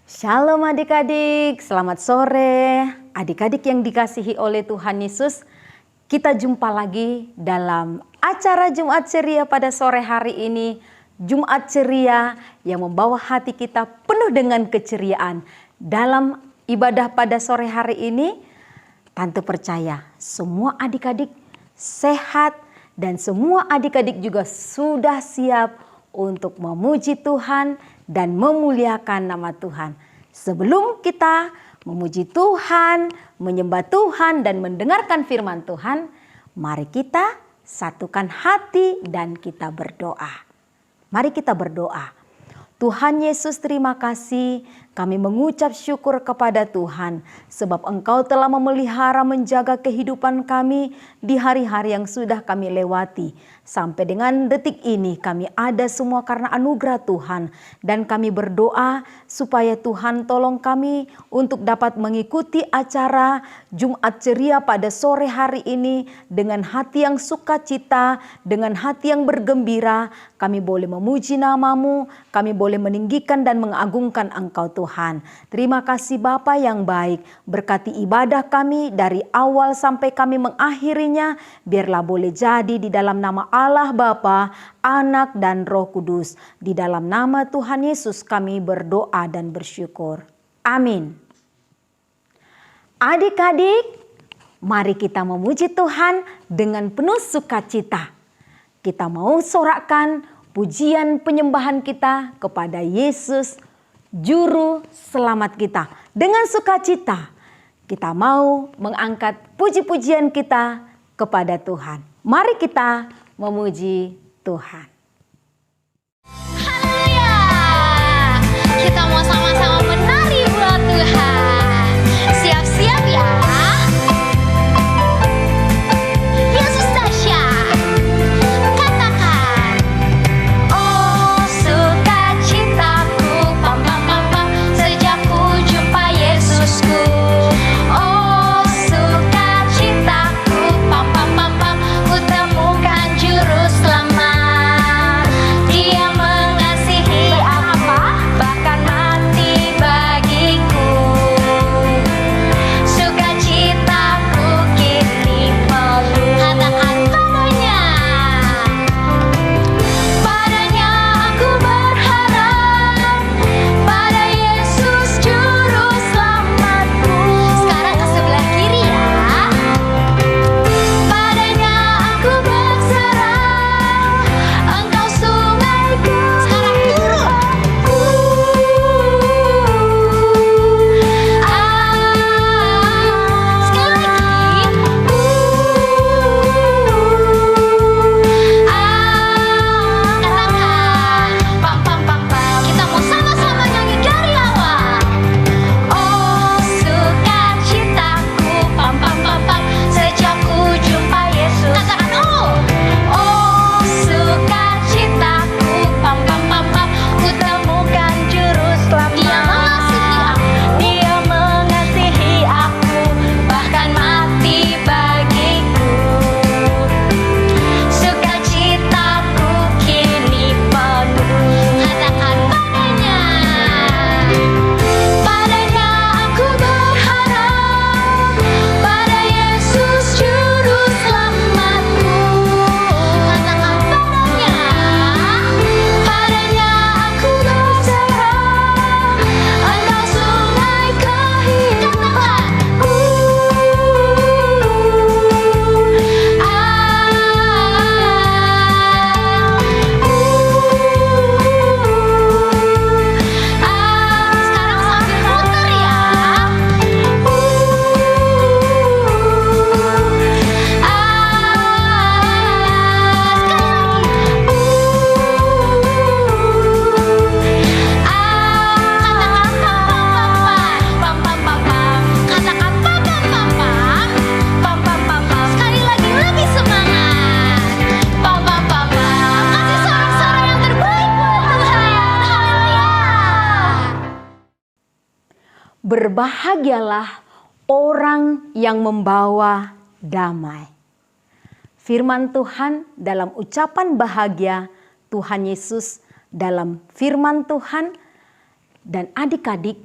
Shalom adik-adik, selamat sore. Adik-adik yang dikasihi oleh Tuhan Yesus, kita jumpa lagi dalam acara Jumat Ceria pada sore hari ini. Jumat Ceria yang membawa hati kita penuh dengan keceriaan. Dalam ibadah pada sore hari ini, Tante percaya semua adik-adik sehat dan semua adik-adik juga sudah siap untuk memuji Tuhan dan memuliakan nama Tuhan. Sebelum kita memuji Tuhan, menyembah Tuhan dan mendengarkan firman Tuhan, mari kita satukan hati dan kita berdoa. Mari kita berdoa. Tuhan Yesus, terima kasih. Kami mengucap syukur kepada Tuhan sebab Engkau telah memelihara menjaga kehidupan kami di hari-hari yang sudah kami lewati. Sampai dengan detik ini kami ada semua karena anugerah Tuhan. Dan kami berdoa supaya Tuhan tolong kami untuk dapat mengikuti acara Jumat Ceria pada sore hari ini dengan hati yang sukacita, dengan hati yang bergembira. Kami boleh memuji nama-Mu, kami boleh meninggikan dan mengagungkan Engkau Tuhan. Terima kasih Bapa yang baik, berkati ibadah kami dari awal sampai kami mengakhirinya. Biarlah boleh jadi di dalam nama Allah Bapa, Anak dan Roh Kudus. Di dalam nama Tuhan Yesus kami berdoa dan bersyukur. Amin. Adik-adik, mari kita memuji Tuhan dengan penuh sukacita. Kita mau sorakkan pujian penyembahan kita kepada Yesus, Juru Selamat kita. Dengan sukacita kita mau mengangkat puji-pujian kita kepada Tuhan. Mari kita memuji Tuhan. Haleluya! Kita mau sama-sama menari buat Tuhan. Siap-siap ya. Yesus dahsyat. Katakan, oh sukacitaku, pam pam pam pam, sejak ku jumpa Yesusku. Oh sukacitaku, pam pam pam pam, ku temukan juru selamat. Dia mengasihi apa? Bahkan mati bagiku. Sukacitaku kini penuh. Katakan padanya. Padanya aku berharap, pada Yesus juru selamatku. Sekarang ke sebelah kiri ya. Padanya aku berserah, Engkau sungaiku. Sekarang turun. Sekali lagi. Katakan, pam pam pam pam. Kita mau sama-sama nyanyi dari awal. Oh sukacitaku, pam pam pam pam, sejak ku jumpa Yesus. Katakan oh sukacitaku, pam pam pam pam, ku temukan juru selamat. Dia mengasihi aku, bahkan mati bagiku. Sukacitaku kini penuh. Katakan padanya. Padanya aku berharap, pada Yesus juru selamatku. Katakan padanya. Padanya aku berserah, Engkau sungai kehidupan. Sekarang sambil muter ya. Sekali lagi lebih semangat. Pam pam pam pam. Kasih sorak-sorak yang terbaik buat Tuhan. Haleluya. Berbahagialah orang yang membawa damai. Firman Tuhan dalam ucapan bahagia Tuhan Yesus dalam firman Tuhan dan adik-adik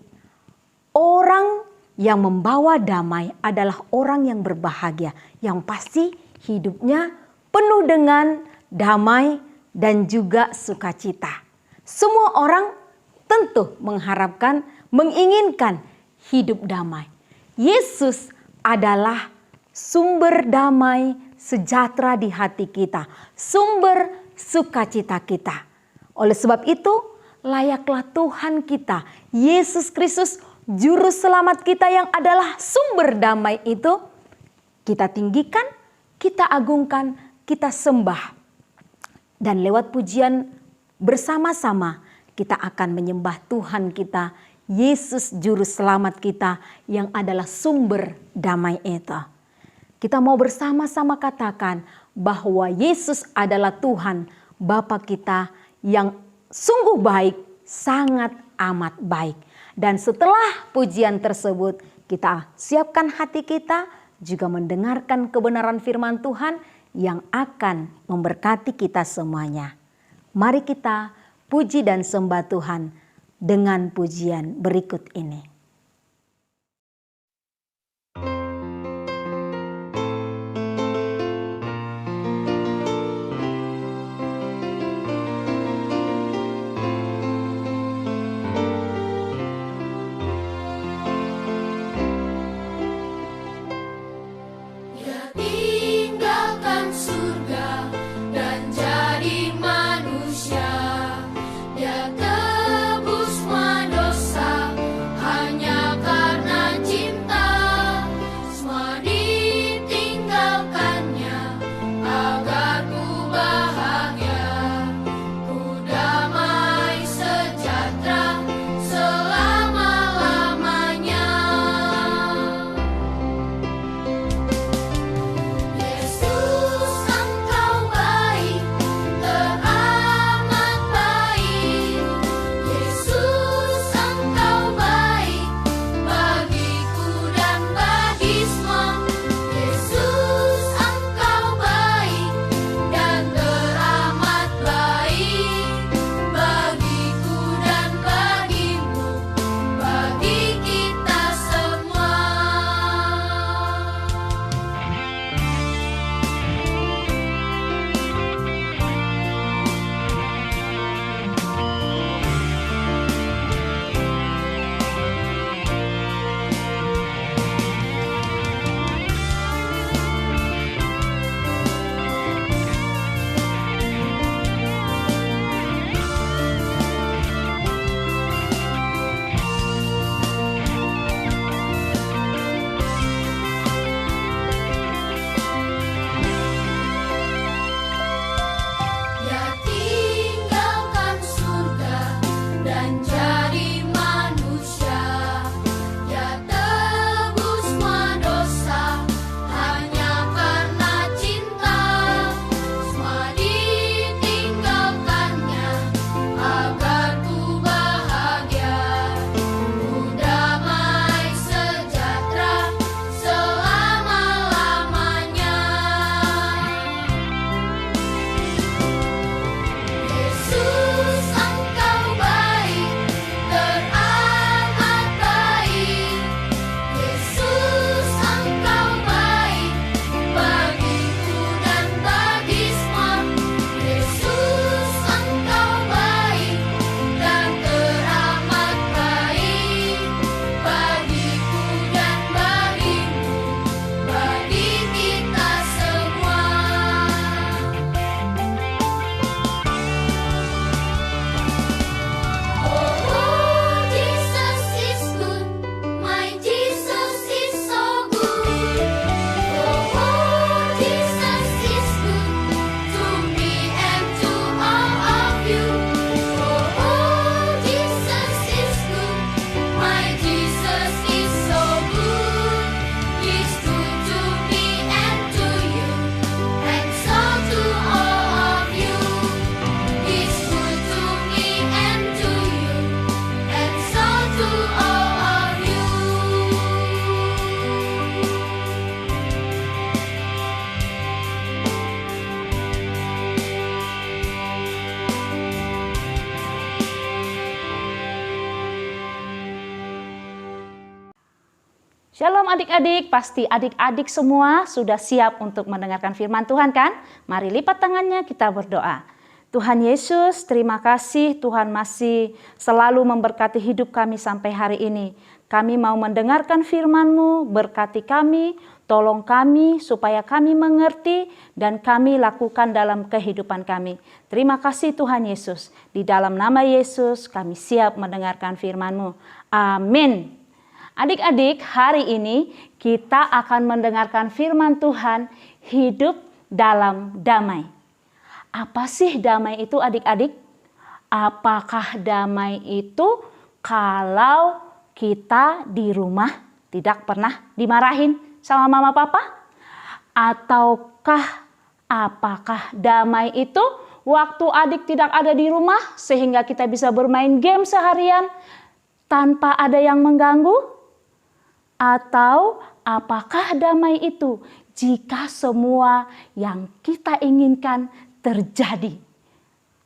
orang yang membawa damai adalah orang yang berbahagia, yang pasti hidupnya penuh dengan damai dan juga sukacita. Semua orang tentu mengharapkan, menginginkan hidup damai. Yesus adalah sumber damai sejahtera di hati kita, sumber sukacita kita. Oleh sebab itu, layaklah Tuhan kita, Yesus Kristus, Juru Selamat kita yang adalah sumber damai itu, kita tinggikan, kita agungkan, kita sembah. Dan lewat pujian bersama-sama, kita akan menyembah Tuhan kita, Yesus Juru Selamat kita yang adalah sumber damai itu. Kita mau bersama-sama katakan bahwa Yesus adalah Tuhan, Bapa kita yang sungguh baik, sangat amat baik. Dan setelah pujian tersebut, kita siapkan hati kita juga mendengarkan kebenaran firman Tuhan yang akan memberkati kita semuanya. Mari kita puji dan sembah Tuhan dengan pujian berikut ini. Tinggalkan surga dan jadi manusia. Dia tebus semua dosa hanya Shalom adik-adik, pasti adik-adik semua sudah siap untuk mendengarkan firman Tuhan kan? Mari lipat tangannya, kita berdoa. Tuhan Yesus, terima kasih Tuhan masih selalu memberkati hidup kami sampai hari ini. Kami mau mendengarkan firman-Mu, berkati kami, tolong kami supaya kami mengerti dan kami lakukan dalam kehidupan kami. Terima kasih Tuhan Yesus. Di dalam nama Yesus kami siap mendengarkan firman-Mu. Amin. Adik-adik, hari ini kita akan mendengarkan firman Tuhan, hidup dalam damai. Apa sih damai itu adik-adik? Apakah damai itu kalau kita di rumah tidak pernah dimarahin sama mama papa? Ataukah apakah damai itu waktu adik tidak ada di rumah sehingga kita bisa bermain game seharian tanpa ada yang mengganggu? Atau apakah damai itu jika semua yang kita inginkan terjadi?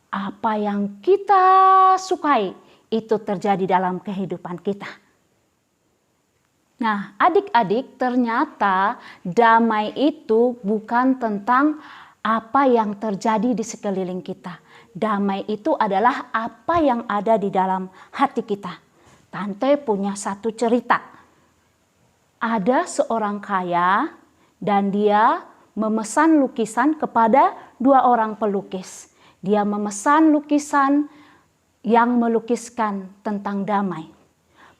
Apa yang kita sukai itu terjadi dalam kehidupan kita. Nah, adik-adik, ternyata damai itu bukan tentang apa yang terjadi di sekeliling kita. Damai itu adalah apa yang ada di dalam hati kita. Tante punya satu cerita. Ada seorang kaya dan dia memesan lukisan kepada 2 orang pelukis. Dia memesan lukisan yang melukiskan tentang damai.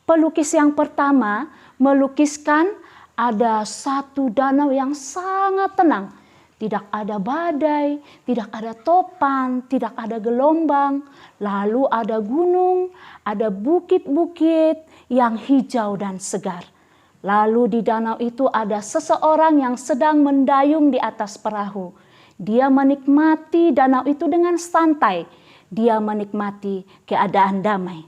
Pelukis yang pertama melukiskan ada satu danau yang sangat tenang. Tidak ada badai, tidak ada topan, tidak ada gelombang. Lalu ada gunung, ada bukit-bukit yang hijau dan segar. Lalu di danau itu ada seseorang yang sedang mendayung di atas perahu. Dia menikmati danau itu dengan santai. Dia menikmati keadaan damai.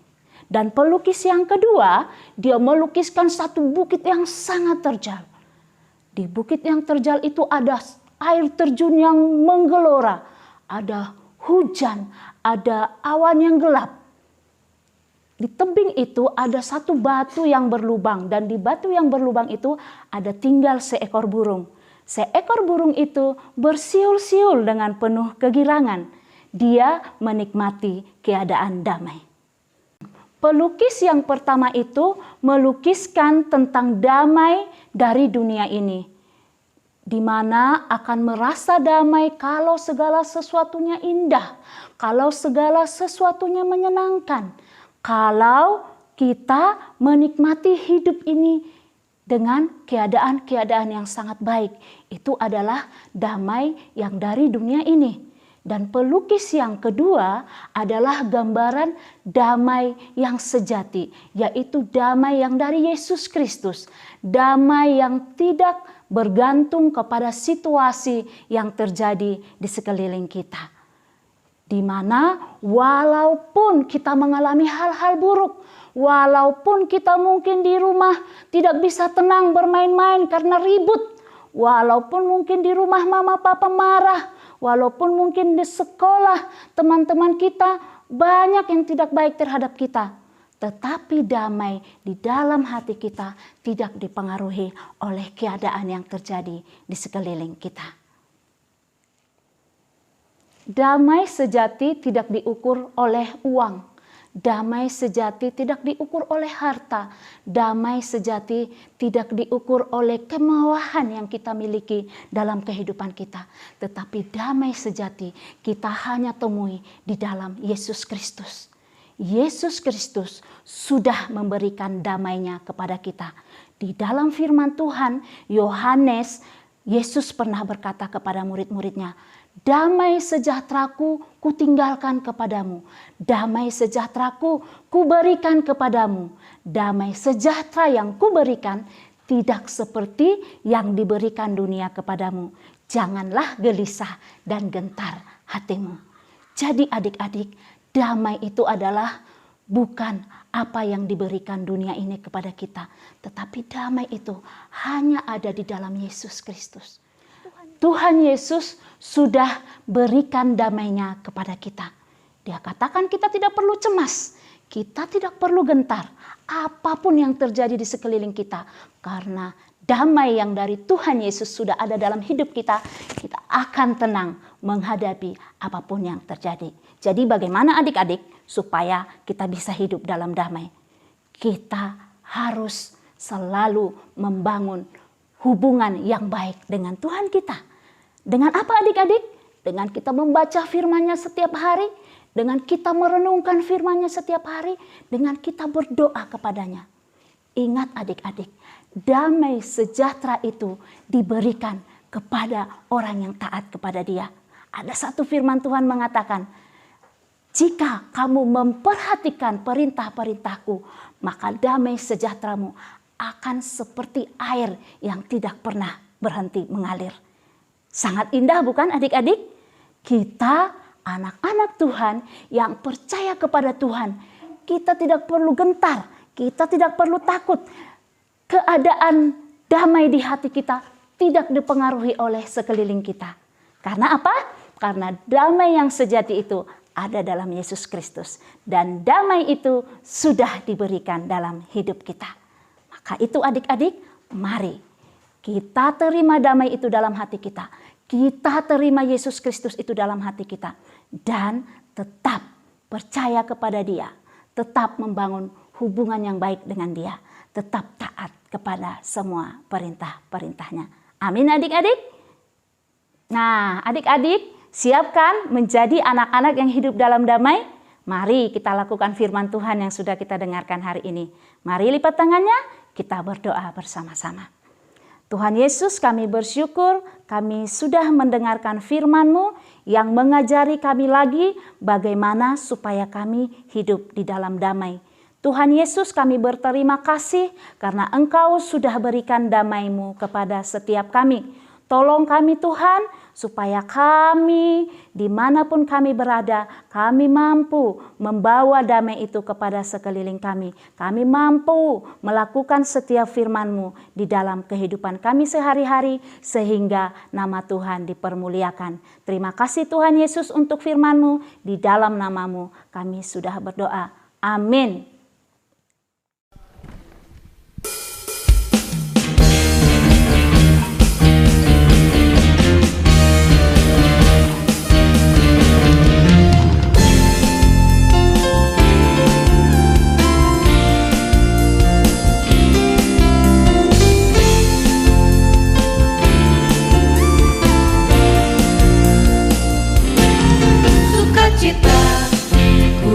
Dan pelukis yang kedua, dia melukiskan satu bukit yang sangat terjal. Di bukit yang terjal itu ada air terjun yang menggelora. Ada hujan, ada awan yang gelap. Di tebing itu ada satu batu yang berlubang dan di batu yang berlubang itu ada tinggal seekor burung. Seekor burung itu bersiul-siul dengan penuh kegirangan. Dia menikmati keadaan damai. Pelukis yang pertama itu melukiskan tentang damai dari dunia ini. Di mana akan merasa damai kalau segala sesuatunya indah, kalau segala sesuatunya menyenangkan. Kalau kita menikmati hidup ini dengan keadaan-keadaan yang sangat baik. Itu adalah damai yang dari dunia ini. Dan pelukis yang kedua adalah gambaran damai yang sejati. Yaitu damai yang dari Yesus Kristus. Damai yang tidak bergantung kepada situasi yang terjadi di sekeliling kita. Di mana walaupun kita mengalami hal-hal buruk, walaupun kita mungkin di rumah tidak bisa tenang bermain-main karena ribut, walaupun mungkin di rumah mama papa marah, walaupun mungkin di sekolah teman-teman kita banyak yang tidak baik terhadap kita, tetapi damai di dalam hati kita tidak dipengaruhi oleh keadaan yang terjadi di sekeliling kita. Damai sejati tidak diukur oleh uang. Damai sejati tidak diukur oleh harta. Damai sejati tidak diukur oleh kemewahan yang kita miliki dalam kehidupan kita. Tetapi damai sejati kita hanya temui di dalam Yesus Kristus. Yesus Kristus sudah memberikan damainya kepada kita. Di dalam firman Tuhan, Yohanes, Yesus pernah berkata kepada murid-muridnya, "Damai sejahteraku kutinggalkan kepadamu. Damai sejahteraku kuberikan kepadamu. Damai sejahtera yang kuberikan tidak seperti yang diberikan dunia kepadamu. Janganlah gelisah dan gentar hatimu." Jadi adik-adik, damai itu adalah bukan apa yang diberikan dunia ini kepada kita. Tetapi damai itu hanya ada di dalam Yesus Kristus. Tuhan Yesus sudah berikan damainya kepada kita. Dia katakan kita tidak perlu cemas. kita tidak perlu gentar apapun yang terjadi di sekeliling kita, karena damai yang dari Tuhan Yesus sudah ada dalam hidup kita, kita akan tenang menghadapi apapun yang terjadi. Jadi bagaimana adik-adik supaya kita bisa hidup dalam damai? Kita harus selalu membangun hubungan yang baik dengan Tuhan kita. Dengan apa adik-adik? Dengan kita membaca firman-Nya setiap hari, dengan kita merenungkan firman-Nya setiap hari, dengan kita berdoa kepadanya. Ingat adik-adik, damai sejahtera itu diberikan kepada orang yang taat kepada Dia. Ada satu firman Tuhan mengatakan, jika kamu memperhatikan perintah-perintahku, maka damai sejahteramu akan seperti air yang tidak pernah berhenti mengalir. Sangat indah bukan adik-adik? Kita anak-anak Tuhan yang percaya kepada Tuhan, kita tidak perlu gentar, kita tidak perlu takut. Keadaan damai di hati kita tidak dipengaruhi oleh sekeliling kita. Karena apa? Karena damai yang sejati itu ada dalam Yesus Kristus. Dan damai itu sudah diberikan dalam hidup kita. Maka itu adik-adik, mari kita terima damai itu dalam hati kita. Kita terima Yesus Kristus itu dalam hati kita. Dan tetap percaya kepada Dia. Tetap membangun hubungan yang baik dengan Dia. Tetap taat kepada semua perintah-perintahnya. Amin adik-adik. Nah adik-adik, siapkan menjadi anak-anak yang hidup dalam damai? Mari kita lakukan firman Tuhan yang sudah kita dengarkan hari ini. Mari lipat tangannya, kita berdoa bersama-sama. Tuhan Yesus, kami bersyukur kami sudah mendengarkan firman-Mu yang mengajari kami lagi bagaimana supaya kami hidup di dalam damai. Tuhan Yesus, kami berterima kasih karena Engkau sudah berikan damai-Mu kepada setiap kami. Tolong kami Tuhan, supaya kami dimanapun kami berada, kami mampu membawa damai itu kepada sekeliling kami. Kami mampu melakukan setiap firman-Mu di dalam kehidupan kami sehari-hari, sehingga nama Tuhan dipermuliakan. Terima kasih Tuhan Yesus untuk firman-Mu, di dalam nama-Mu kami sudah berdoa. Amin.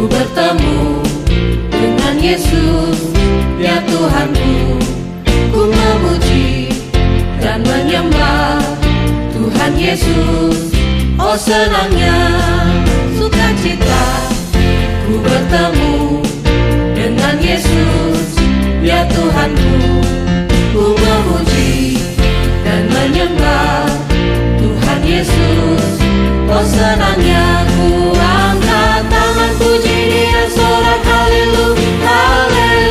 Bertemu dengan Yesus, ya Tuhanku, ku memuji dan menyembah Tuhan Yesus. Oh senangnya sukacita, ku bertemu dengan Yesus, ya Tuhanku, ku memuji dan menyembah Tuhan Yesus. Oh senangnya ku angkat tangan puji Dia, sorak haleluya, haleluya.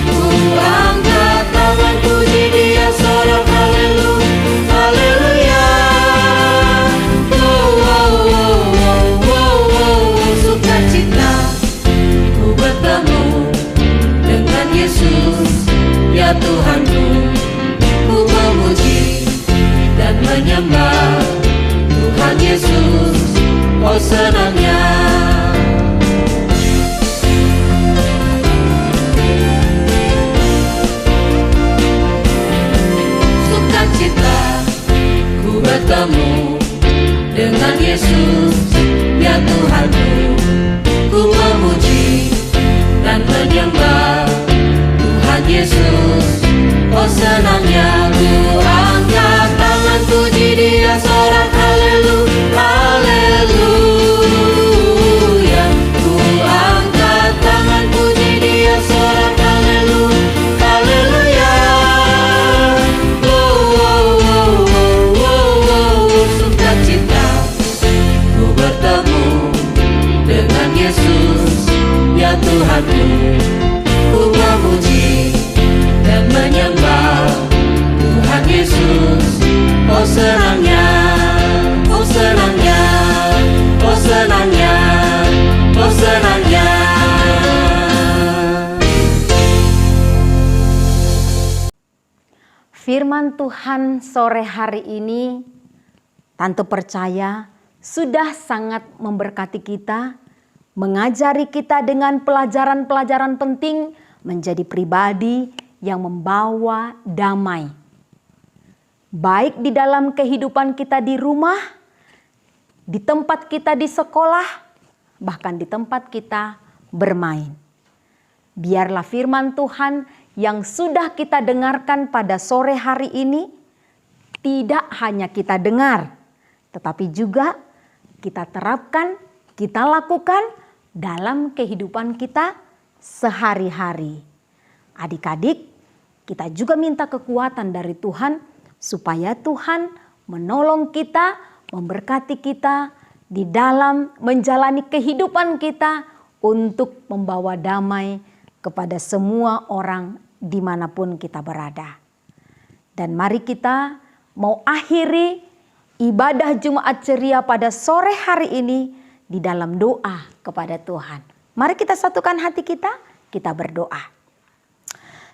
Ku angkat tangan puji Dia, sorak haleluya, haleluya. Sukacita, ku bertemu dengan Yesus, ya Tuhanku, ku memuji dan menyembah Tuhan Yesus. Oh senangnya sukacita, ku bertemu dengan Yesus, ya Tuhanku, ku memuji dan menyembah Tuhan Yesus. Oh senangnya ku angkat tangan puji Dia, sorak haleluya, haleluya. Ku angkat tangan puji Dia, sorak haleluya, haleluya. Sukacita, ku bertemu dengan Yesus, ya Tuhanku, ku memuji dan menyembah Tuhan Yesus. Oh senangnya, oh senangnya, oh senangnya, oh senangnya. Firman Tuhan sore hari ini, Tante percaya sudah sangat memberkati kita, mengajari kita dengan pelajaran-pelajaran penting menjadi pribadi yang membawa damai. Baik di dalam kehidupan kita di rumah, di tempat kita di sekolah, bahkan di tempat kita bermain. Biarlah firman Tuhan yang sudah kita dengarkan pada sore hari ini tidak hanya kita dengar, tetapi juga kita terapkan, kita lakukan dalam kehidupan kita sehari-hari. Adik-adik, kita juga minta kekuatan dari Tuhan supaya Tuhan menolong kita, memberkati kita di dalam menjalani kehidupan kita untuk membawa damai kepada semua orang dimanapun kita berada. Dan mari kita mau akhiri ibadah Jumat ceria pada sore hari ini di dalam doa kepada Tuhan. Mari kita satukan hati kita berdoa.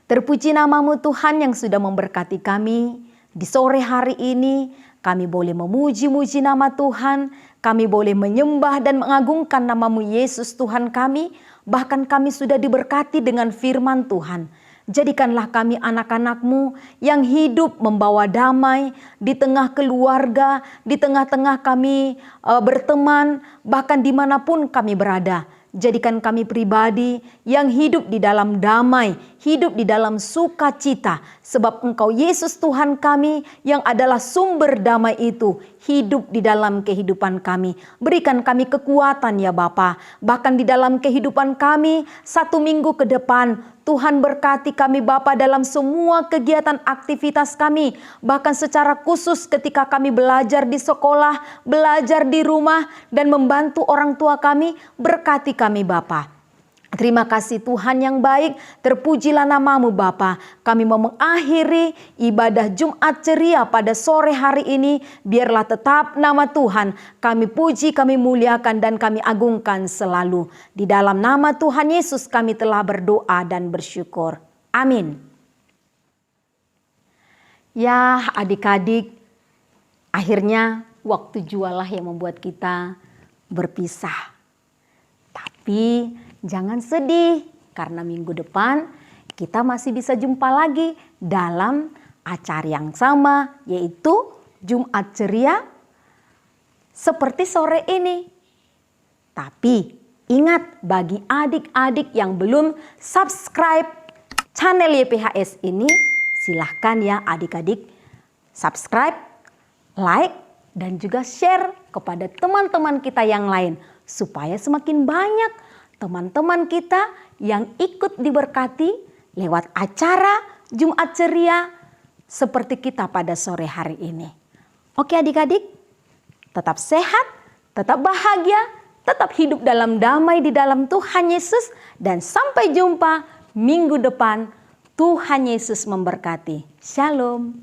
Terpuji namamu Tuhan yang sudah memberkati kami di sore hari ini. Kami boleh memuji-muji nama Tuhan, kami boleh menyembah dan mengagungkan namamu Yesus Tuhan kami. Bahkan kami sudah diberkati dengan firman Tuhan. Jadikanlah kami anak-anak-Mu yang hidup membawa damai di tengah keluarga, di tengah-tengah kami berteman, bahkan dimanapun kami berada. Jadikan kami pribadi yang hidup di dalam damai, hidup di dalam sukacita. Sebab Engkau Yesus Tuhan kami yang adalah sumber damai itu hidup di dalam kehidupan kami. Berikan kami kekuatan ya Bapa. Bahkan di dalam kehidupan kami 1 minggu ke depan, Tuhan berkati kami Bapa dalam semua kegiatan aktivitas kami. Bahkan secara khusus ketika kami belajar di sekolah, belajar di rumah dan membantu orang tua kami, berkati kami Bapa. Terima kasih Tuhan yang baik, terpujilah namamu Bapa. Kami mau mengakhiri ibadah Jumat ceria pada sore hari ini. Biarlah tetap nama Tuhan kami puji, kami muliakan dan kami agungkan selalu. Di dalam nama Tuhan Yesus kami telah berdoa dan bersyukur. Amin. Ya adik-adik, akhirnya waktu jualah yang membuat kita berpisah. Tapi jangan sedih, karena minggu depan kita masih bisa jumpa lagi dalam acara yang sama, yaitu Jumat ceria seperti sore ini. Tapi ingat, bagi adik-adik yang belum subscribe channel YPHS ini, silahkan ya adik-adik subscribe, like, dan juga share kepada teman-teman kita yang lain. Supaya semakin banyak teman-teman kita yang ikut diberkati lewat acara Jumat ceria seperti kita pada sore hari ini. Oke adik-adik, tetap sehat, tetap bahagia, tetap hidup dalam damai di dalam Tuhan Yesus. Dan sampai jumpa minggu depan. Tuhan Yesus memberkati. Shalom.